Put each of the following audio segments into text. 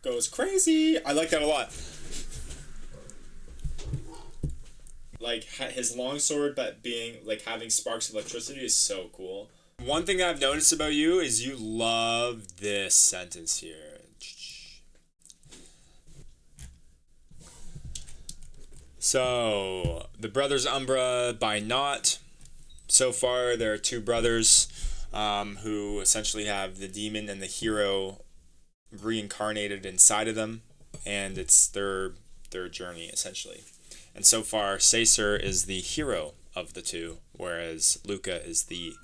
goes crazy. I like that a lot. Like his longsword, but being like having sparks of electricity is so cool. One thing I've noticed about you is you love this sentence here. So the brothers Umbra by Not. So far, there are two brothers who essentially have the demon and the hero reincarnated inside of them, and it's their journey essentially. And so far, Caesar is the hero of the two, whereas Luca is the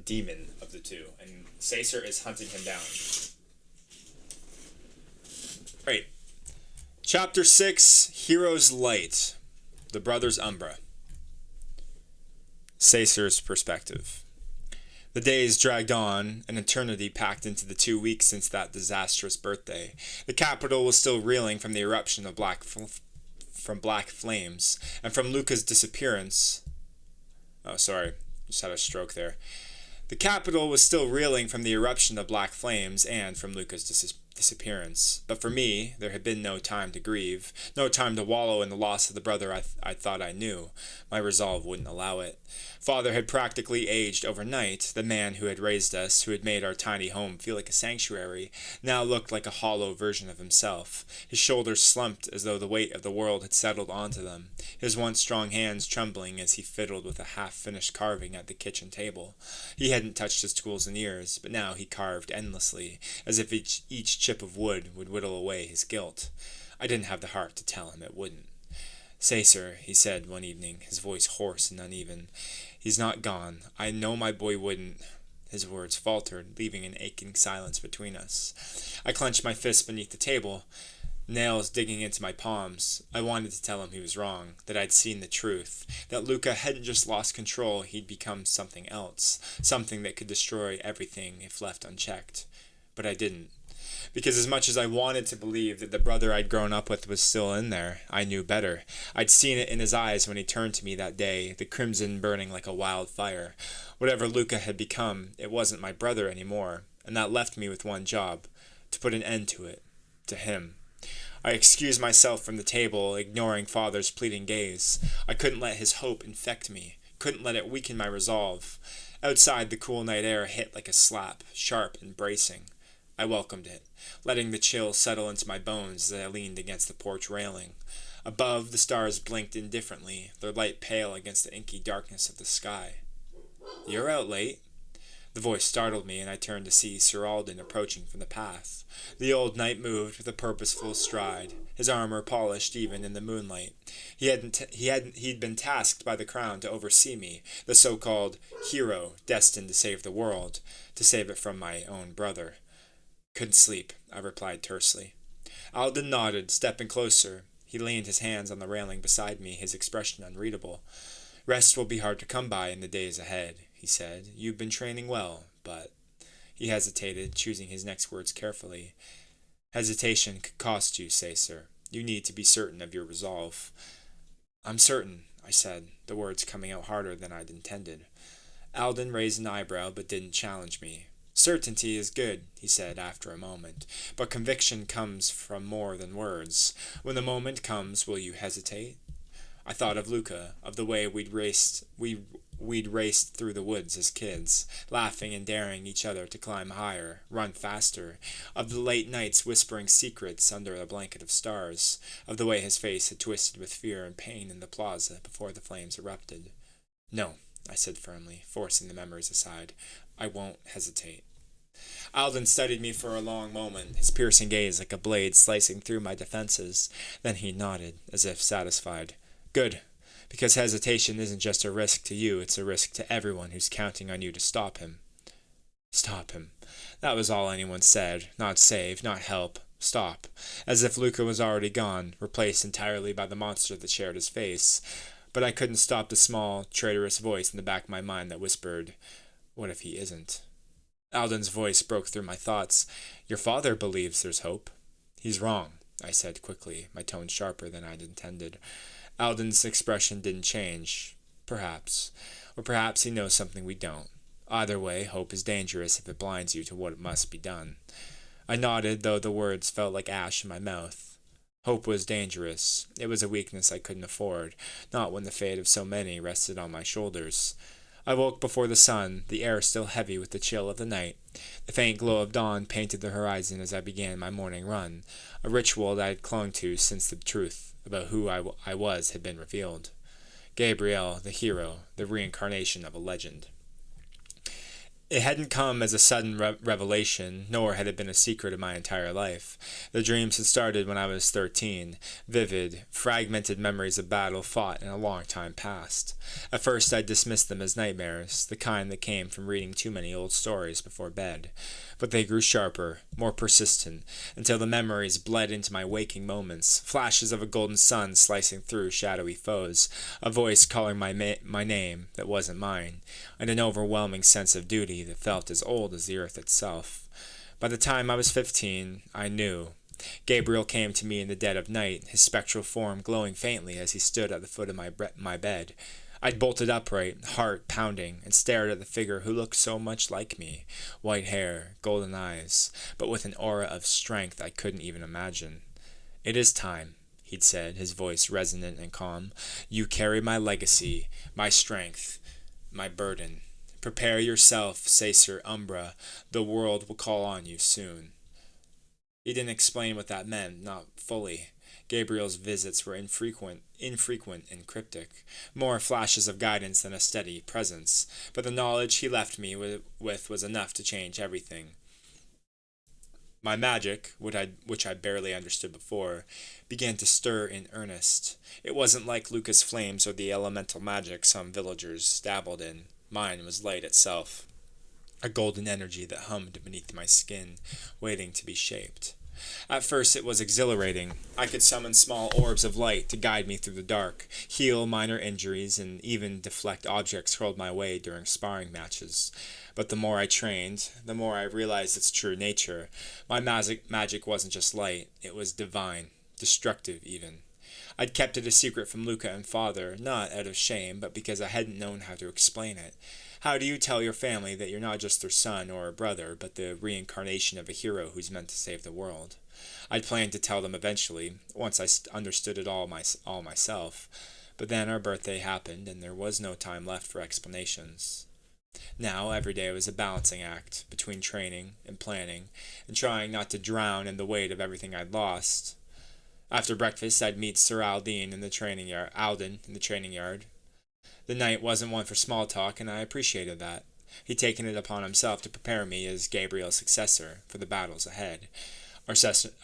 demon of the two, and Caesar is hunting him down. Right. Chapter 6, Hero's Light. The Brothers Umbra. Caesar's perspective. The days dragged on, an eternity packed into the 2 weeks since that disastrous birthday. The capital was still reeling from the eruption of black flames, and from Luca's disappearance. Oh, sorry, just had a stroke there. The capital was still reeling from the eruption of black flames and from Luca's disappearance. But for me, there had been no time to grieve, no time to wallow in the loss of the brother I thought I knew. My resolve wouldn't allow it. Father had practically aged overnight. The man who had raised us, who had made our tiny home feel like a sanctuary, now looked like a hollow version of himself. His shoulders slumped as though the weight of the world had settled onto them, his once strong hands trembling as he fiddled with a half-finished carving at the kitchen table. He hadn't touched his tools in years, but now he carved endlessly, as if each chip of wood would whittle away his guilt. I didn't have the heart to tell him it wouldn't. Caesar, he said one evening, his voice hoarse and uneven. He's not gone. I know my boy wouldn't. His words faltered, leaving an aching silence between us. I clenched my fists beneath the table, nails digging into my palms. I wanted to tell him he was wrong, that I'd seen the truth, that Luca hadn't just lost control, he'd become something else, something that could destroy everything if left unchecked. But I didn't. Because as much as I wanted to believe that the brother I'd grown up with was still in there, I knew better. I'd seen it in his eyes when he turned to me that day, the crimson burning like a wildfire. Whatever Luca had become, it wasn't my brother anymore, and that left me with one job, to put an end to it, to him. I excused myself from the table, ignoring Father's pleading gaze. I couldn't let his hope infect me, couldn't let it weaken my resolve. Outside, the cool night air hit like a slap, sharp and bracing. I welcomed it, letting the chill settle into my bones as I leaned against the porch railing. Above, the stars blinked indifferently, their light pale against the inky darkness of the sky. "You're out late." The voice startled me, and I turned to see Sir Alden approaching from the path. The old knight moved with a purposeful stride, his armor polished even in the moonlight. He'd been tasked by the crown to oversee me, the so-called hero destined to save the world, to save it from my own brother. "Couldn't sleep," I replied tersely. Alden nodded, stepping closer. He leaned his hands on the railing beside me, his expression unreadable. "Rest will be hard to come by in the days ahead," he said. "You've been training well, but—" He hesitated, choosing his next words carefully. "Hesitation could cost you, Caesar. You need to be certain of your resolve." "I'm certain," I said, the words coming out harder than I'd intended. Alden raised an eyebrow, but didn't challenge me. "Certainty is good," he said after a moment, "but conviction comes from more than words. When the moment comes, will you hesitate?" I thought of Luca, of the way we'd raced through the woods as kids, laughing and daring each other to climb higher, run faster, of the late nights whispering secrets under a blanket of stars, of the way his face had twisted with fear and pain in the plaza before the flames erupted. "No," I said firmly, forcing the memories aside. "I won't hesitate." Alden studied me for a long moment, his piercing gaze like a blade slicing through my defenses. Then he nodded, as if satisfied. "Good. Because hesitation isn't just a risk to you, it's a risk to everyone who's counting on you to stop him." Stop him. That was all anyone said. Not save, not help. Stop. As if Luca was already gone, replaced entirely by the monster that shared his face. But I couldn't stop the small, traitorous voice in the back of my mind that whispered, "What if he isn't?" Alden's voice broke through my thoughts. "Your father believes there's hope." "He's wrong," I said quickly, my tone sharper than I'd intended. Alden's expression didn't change. "Perhaps. Or perhaps he knows something we don't. Either way, hope is dangerous if it blinds you to what must be done." I nodded, though the words felt like ash in my mouth. Hope was dangerous. It was a weakness I couldn't afford, not when the fate of so many rested on my shoulders. I woke before the sun, the air still heavy with the chill of the night. The faint glow of dawn painted the horizon as I began my morning run, a ritual that I had clung to since the truth about who I was had been revealed. Gabriel, the hero, the reincarnation of a legend. It hadn't come as a sudden revelation, nor had it been a secret of my entire life. The dreams had started when I was 13, vivid, fragmented memories of battle fought in a long time past. At first I dismissed them as nightmares, the kind that came from reading too many old stories before bed. But they grew sharper, more persistent, until the memories bled into my waking moments, flashes of a golden sun slicing through shadowy foes, a voice calling my name that wasn't mine, and an overwhelming sense of duty that felt as old as the earth itself. By the time I was 15, I knew. Gabriel came to me in the dead of night, his spectral form glowing faintly as he stood at the foot of my bed. I'd bolted upright, heart pounding, and stared at the figure who looked so much like me. White hair, golden eyes, but with an aura of strength I couldn't even imagine. "It is time," he'd said, his voice resonant and calm. "You carry my legacy, my strength, my burden. Prepare yourself, Caesar Umbra. The world will call on you soon." He didn't explain what that meant, not fully. Gabriel's visits were infrequent and cryptic, more flashes of guidance than a steady presence, but the knowledge he left me with was enough to change everything. My magic, which I barely understood before, began to stir in earnest. It wasn't like Lucas' flames or the elemental magic some villagers dabbled in. Mine was light itself, a golden energy that hummed beneath my skin, waiting to be shaped. At first it was exhilarating. I could summon small orbs of light to guide me through the dark, heal minor injuries, and even deflect objects hurled my way during sparring matches. But the more I trained, the more I realized its true nature. My magic wasn't just light, it was divine, destructive even. I'd kept it a secret from Luca and father, not out of shame, but because I hadn't known how to explain it. How do you tell your family that you're not just their son or a brother, but the reincarnation of a hero who's meant to save the world? I'd planned to tell them eventually, once I understood it all myself. But then our birthday happened, and there was no time left for explanations. Now every day was a balancing act between training and planning, and trying not to drown in the weight of everything I'd lost. After breakfast, I'd meet Sir Alden in the training yard. The night wasn't one for small talk, and I appreciated that. He'd taken it upon himself to prepare me as Gabriel's successor for the battles ahead. Our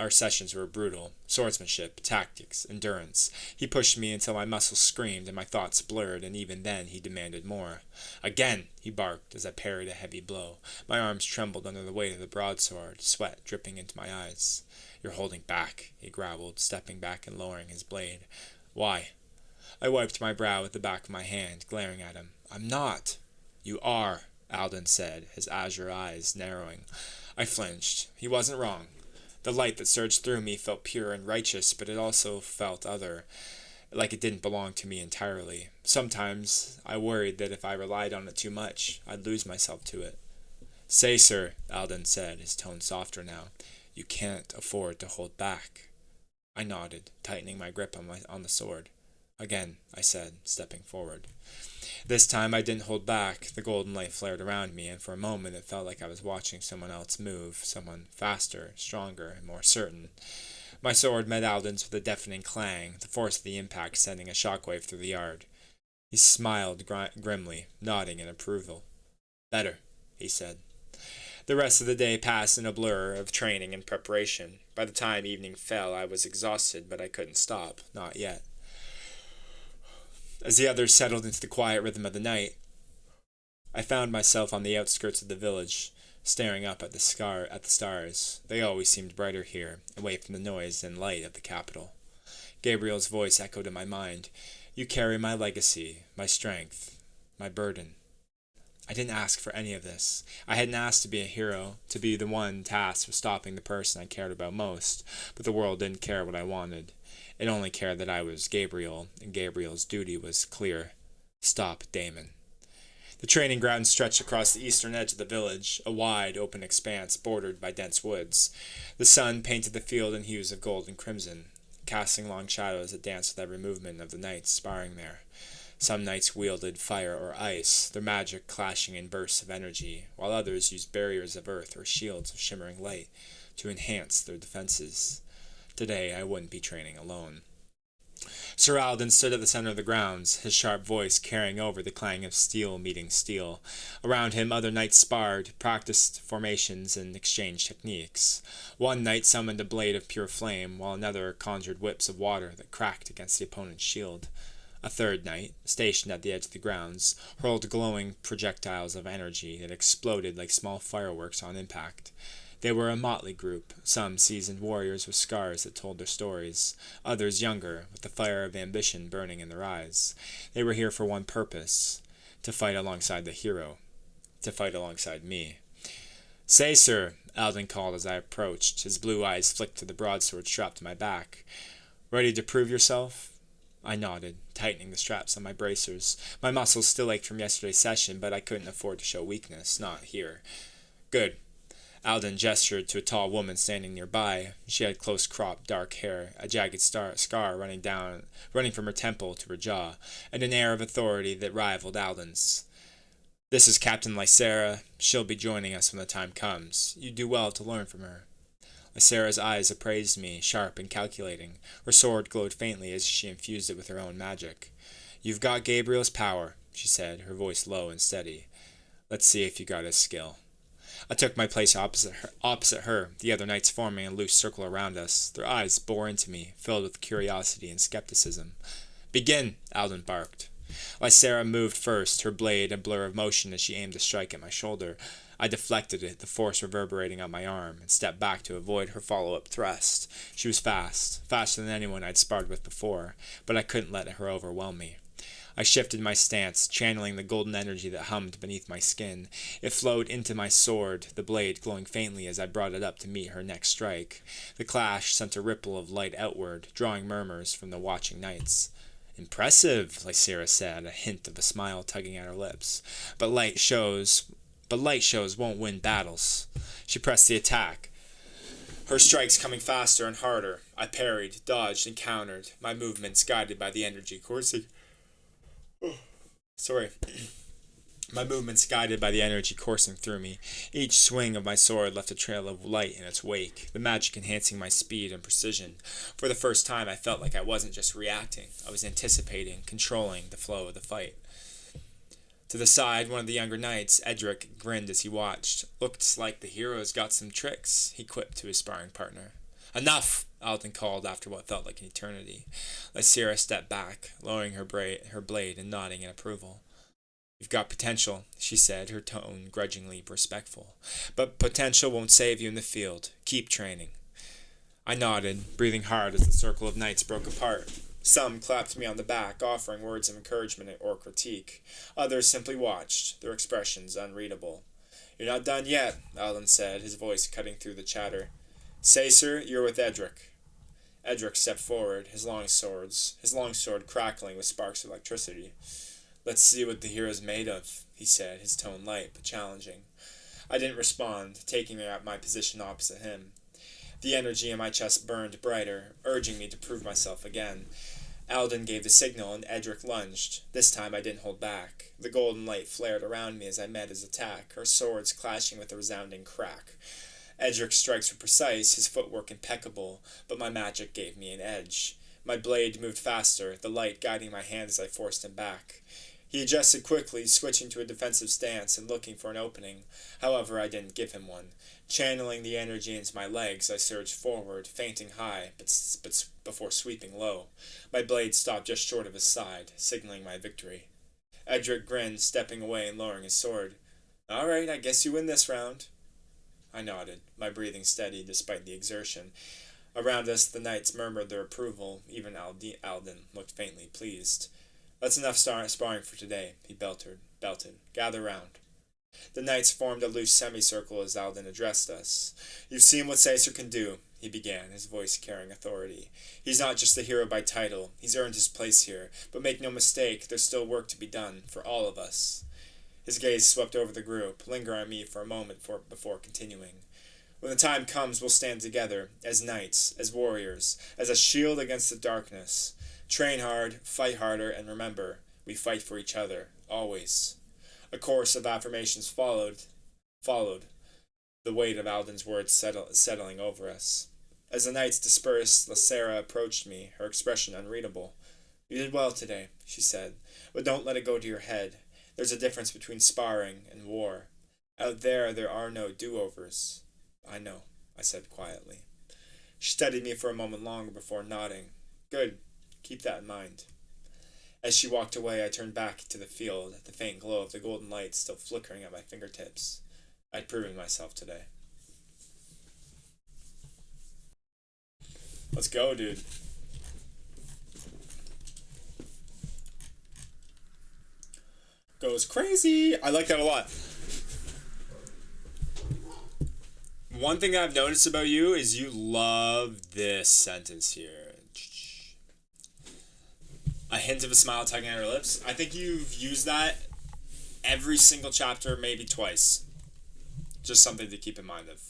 sessions were brutal. Swordsmanship, tactics, endurance. He pushed me until my muscles screamed and my thoughts blurred, and even then he demanded more. "Again!" he barked as I parried a heavy blow. My arms trembled under the weight of the broadsword, sweat dripping into my eyes. "You're holding back," he growled, stepping back and lowering his blade. "Why?" I wiped my brow with the back of my hand, glaring at him. "I'm not." "You are," Alden said, his azure eyes narrowing. I flinched. He wasn't wrong. The light that surged through me felt pure and righteous, but it also felt other, like it didn't belong to me entirely. Sometimes I worried that if I relied on it too much, I'd lose myself to it. "Say, sir," Alden said, his tone softer now. "You can't afford to hold back." I nodded, tightening my grip on the sword. "Again," I said, stepping forward. This time I didn't hold back. The golden light flared around me, and for a moment it felt like I was watching someone else move, someone faster, stronger, and more certain. My sword met Alden's with a deafening clang, the force of the impact sending a shockwave through the yard. He smiled grimly, nodding in approval. "Better," he said. The rest of the day passed in a blur of training and preparation. By the time evening fell, I was exhausted, but I couldn't stop, not yet. As the others settled into the quiet rhythm of the night, I found myself on the outskirts of the village, staring up at the stars. They always seemed brighter here, away from the noise and light of the capital. Gabriel's voice echoed in my mind. "You carry my legacy, my strength, my burden." I didn't ask for any of this. I hadn't asked to be a hero, to be the one tasked with stopping the person I cared about most, but the world didn't care what I wanted. It only cared that I was Gabriel, and Gabriel's duty was clear. Stop Damon. The training ground stretched across the eastern edge of the village, a wide, open expanse bordered by dense woods. The sun painted the field in hues of gold and crimson, casting long shadows that danced with every movement of the knights sparring there. Some knights wielded fire or ice, their magic clashing in bursts of energy, while others used barriers of earth or shields of shimmering light to enhance their defenses. Today I wouldn't be training alone. Sir Alden stood at the center of the grounds, his sharp voice carrying over the clang of steel meeting steel. Around him other knights sparred, practiced formations, and exchanged techniques. One knight summoned a blade of pure flame, while another conjured whips of water that cracked against the opponent's shield. A third knight, stationed at the edge of the grounds, hurled glowing projectiles of energy that exploded like small fireworks on impact. They were a motley group, some seasoned warriors with scars that told their stories, others younger, with the fire of ambition burning in their eyes. They were here for one purpose: to fight alongside the hero, to fight alongside me. "Say, sir," Alden called as I approached, his blue eyes flicked to the broadsword strapped to my back. "Ready to prove yourself?" I nodded, tightening the straps on my bracers. My muscles still ached from yesterday's session, but I couldn't afford to show weakness, not here. "Good." Alden gestured to a tall woman standing nearby. She had close-cropped dark hair, a jagged scar running from her temple to her jaw, and an air of authority that rivaled Alden's. "This is Captain Lysera. She'll be joining us when the time comes. You'd do well to learn from her." Lysera's eyes appraised me, sharp and calculating. Her sword glowed faintly as she infused it with her own magic. "You've got Gabriel's power," she said, her voice low and steady. "Let's see if you got his skill." I took my place opposite her, the other knights forming a loose circle around us. Their eyes bore into me, filled with curiosity and skepticism. "Begin!" Alden barked. Lysera moved first, her blade a blur of motion as she aimed to strike at my shoulder. I deflected it, the force reverberating on my arm, and stepped back to avoid her follow-up thrust. She was fast, faster than anyone I'd sparred with before, but I couldn't let her overwhelm me. I shifted my stance, channeling the golden energy that hummed beneath my skin. It flowed into my sword, the blade glowing faintly as I brought it up to meet her next strike. The clash sent a ripple of light outward, drawing murmurs from the watching knights. "Impressive," Lysera said, a hint of a smile tugging at her lips. But light shows won't win battles." She pressed the attack, her strikes coming faster and harder. I parried, dodged, and countered, my movements guided by the energy coursing through me. Each swing of my sword left a trail of light in its wake, the magic enhancing my speed and precision. For the first time, I felt like I wasn't just reacting. I was anticipating, controlling the flow of the fight. To the side, one of the younger knights, Edric, grinned as he watched. "Looks like the hero's got some tricks," he quipped to his sparring partner. "Enough!" Alden called after what felt like an eternity. Lysera stepped back, lowering her blade and nodding in approval. "You've got potential," she said, her tone grudgingly respectful. "But potential won't save you in the field. Keep training." I nodded, breathing hard as the circle of knights broke apart. Some clapped me on the back, offering words of encouragement or critique. Others simply watched, their expressions unreadable. "You're not done yet," Alden said, his voice cutting through the chatter. "Say, sir, you're with Edric." Edric stepped forward, his long sword crackling with sparks of electricity. "Let's see what the hero's made of," he said, his tone light but challenging. I didn't respond, taking my position opposite him. The energy in my chest burned brighter, urging me to prove myself again. Alden gave the signal and Edric lunged. This time I didn't hold back. The golden light flared around me as I met his attack, our swords clashing with a resounding crack. Edric's strikes were precise, his footwork impeccable, but my magic gave me an edge. My blade moved faster, the light guiding my hand as I forced him back. He adjusted quickly, switching to a defensive stance and looking for an opening. However, I didn't give him one. Channeling the energy into my legs, I surged forward, feinting high, but before sweeping low. My blade stopped just short of his side, signaling my victory. Edric grinned, stepping away and lowering his sword. "All right, I guess you win this round." I nodded, my breathing steady despite the exertion. Around us, the knights murmured their approval. Even Alden looked faintly pleased. "That's enough sparring for today," he belted. "Gather round." The knights formed a loose semicircle as Alden addressed us. "You've seen what Caesar can do," he began, his voice carrying authority. "He's not just a hero by title. He's earned his place here. But make no mistake, there's still work to be done, for all of us." His gaze swept over the group, lingering on me for a moment before continuing. When the time comes, we'll stand together, as knights, as warriors, as a shield against the darkness. Train hard, fight harder, and remember, we fight for each other, always. A chorus of affirmations followed, the weight of Alden's words settling over us. As the knights dispersed, Lacera approached me, her expression unreadable. You did well today, she said, but don't let it go to your head. There's a difference between sparring and war. Out there are no do-overs. I know, I said quietly. She studied me for a moment longer before nodding. Good. Keep that in mind. As she walked away, I turned back to the field, the faint glow of the golden light still flickering at my fingertips. I'd proven myself today. Let's go, dude. Goes crazy. I like that a lot. One thing I've noticed about you is you love this sentence here. A hint of a smile tugging at her lips. I think you've used that every single chapter, maybe twice. Just something to keep in mind of.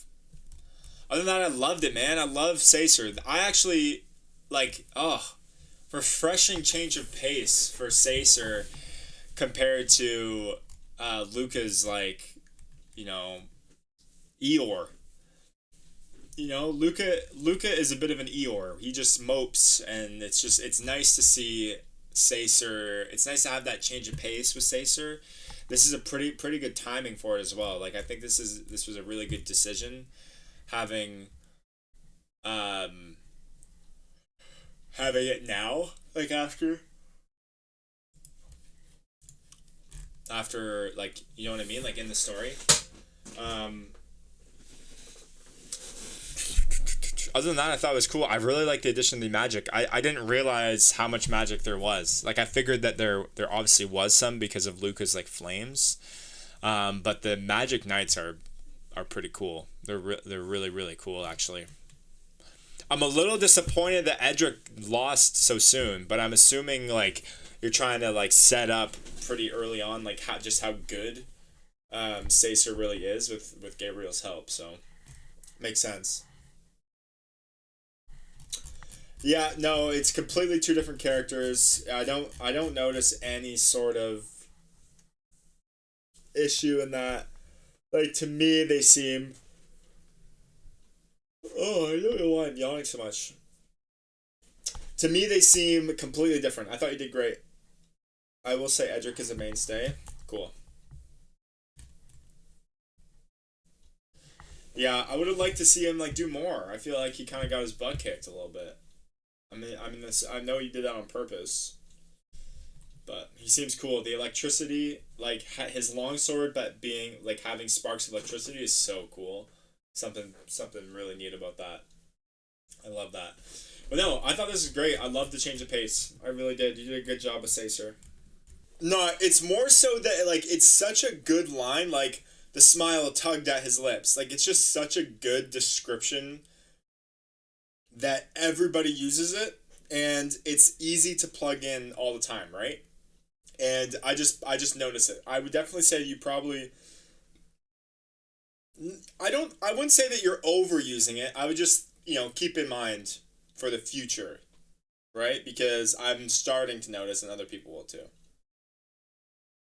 Other than that, I loved it, man. I love Sacer. I actually, refreshing change of pace for Sacer compared to Luca's, Eeyore. Luca is a bit of an Eeyore. He just mopes, and it's nice to see Sacer. It's nice to have that change of pace with Sacer. This is a pretty good timing for it as well. Like, I think this was a really good decision, having it now, like after you know what I mean, like in the story. Other than that, I thought it was cool. I really like the addition of the magic. I didn't realize how much magic there was. Like, I figured that there obviously was some because of Luca's flames, but the magic knights are pretty cool. They're really, really cool, actually. I'm a little disappointed that Edric lost so soon, but I'm assuming you're trying to set up pretty early on how good Sacer really is with Gabriel's help. So makes sense. Yeah, no, it's completely two different characters. I don't notice any sort of issue in that. To me, they seem. Oh, I don't know why I'm yawning so much. To me, they seem completely different. I thought you did great. I will say Edric is a mainstay. Cool. Yeah, I would have liked to see him do more. I feel like he kind of got his butt kicked a little bit. I know he did that on purpose, but he seems cool. The electricity, his longsword, but being having sparks of electricity is so cool. Something really neat about that. I love that. But no, I thought this was great. I love the change of pace. I really did. You did a good job with Sacer. No, it's more so that it's such a good line. The smile tugged at his lips. It's just such a good description that everybody uses it, and it's easy to plug in all the time, right? And I just notice it. I would definitely say you probably. I wouldn't say that you're overusing it. I would just keep in mind for the future, right? Because I'm starting to notice, and other people will too.